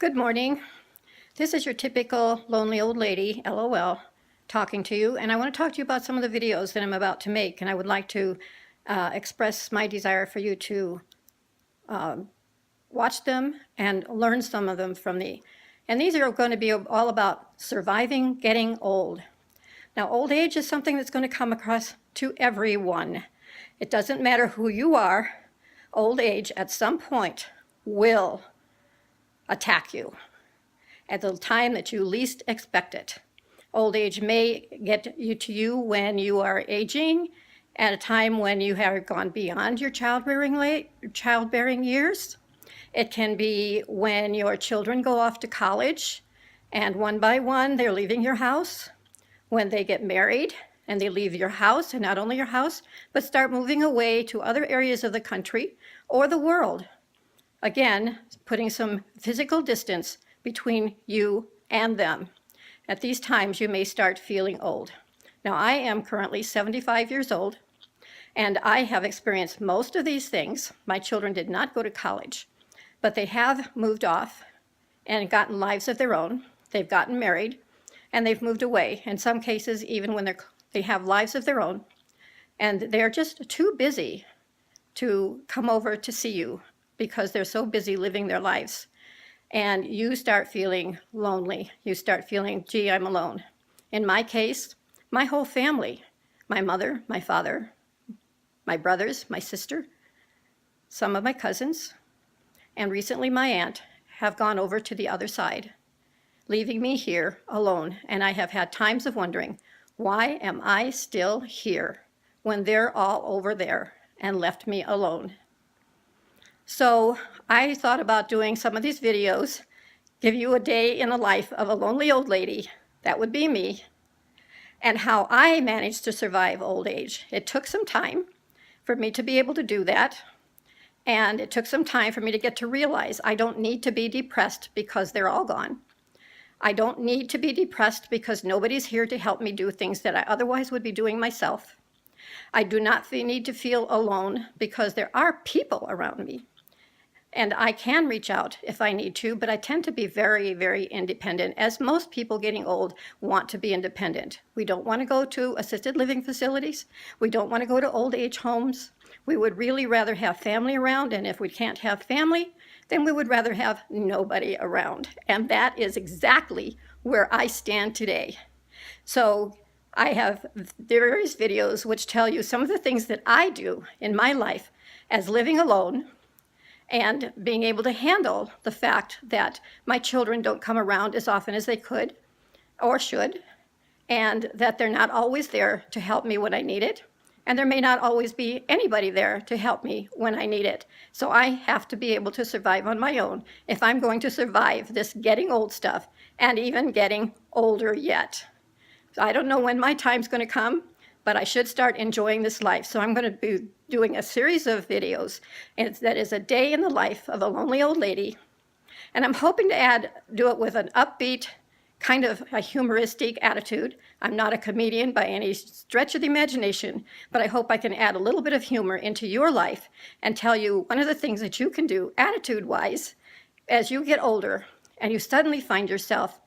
Good morning. This is your typical lonely old lady, LOL, talking to you, and I want to talk to you about some of the videos that I'm about to make, and I would like to express my desire for you to watch them and learn some of them from me. And these are going to be all about surviving getting old. Now, old age is something that's going to come across to everyone. It doesn't matter who you are, old age at some point will attack you at the time that you least expect it. Old age may get to you when you are aging, at a time when you have gone beyond your childbearing years. It can be when your children go off to college and one by one they're leaving your house, when they get married and they leave your house, and not only your house, but start moving away to other areas of the country or the world. Again, putting some physical distance between you and them. At these times, you may start feeling old. Now, I am currently 75 years old, and I have experienced most of these things. My children did not go to college, but they have moved off and gotten lives of their own. They've gotten married, and they've moved away. In some cases, even when they have lives of their own, and they're just too busy to come over to see you because they're so busy living their lives. And you start feeling lonely. You start feeling, gee, I'm alone. In my case, my whole family, my mother, my father, my brothers, my sister, some of my cousins, and recently my aunt have gone over to the other side, leaving me here alone. And I have had times of wondering, why am I still here when they're all over there and left me alone? So I thought about doing some of these videos, give you a day in the life of a lonely old lady, that would be me, and how I managed to survive old age. It took some time for me to be able to do that, and it took some time for me to get to realize I don't need to be depressed because they're all gone. I don't need to be depressed because nobody's here to help me do things that I otherwise would be doing myself. I do not need to feel alone because there are people around me. And I can reach out if I need to, but I tend to be very, very independent, as most people getting old want to be independent. We don't want to go to assisted living facilities. We don't want to go to old age homes. We would really rather have family around, and if we can't have family, then we would rather have nobody around. And that is exactly where I stand today. So I have various videos which tell you some of the things that I do in my life as living alone, and being able to handle the fact that my children don't come around as often as they could or should, and that they're not always there to help me when I need it, and there may not always be anybody there to help me when I need it. So I have to be able to survive on my own if I'm going to survive this getting old stuff and even getting older yet. I don't know when my time's going to come, but I should start enjoying this life. So I'm going to be doing a series of videos that is a day in the life of a lonely old lady. And I'm hoping to do it with an upbeat, kind of a humoristic attitude. I'm not a comedian by any stretch of the imagination, but I hope I can add a little bit of humor into your life and tell you one of the things that you can do attitude-wise as you get older and you suddenly find yourself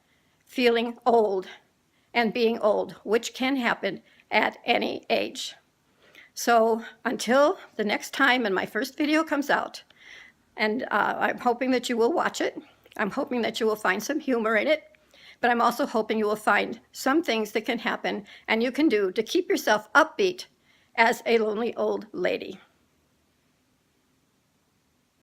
feeling old and being old, which can happen at any age. So until the next time and my first video comes out, and I'm hoping that you will watch it. I'm hoping that you will find some humor in it, but I'm also hoping you will find some things that can happen and you can do to keep yourself upbeat as a lonely old lady.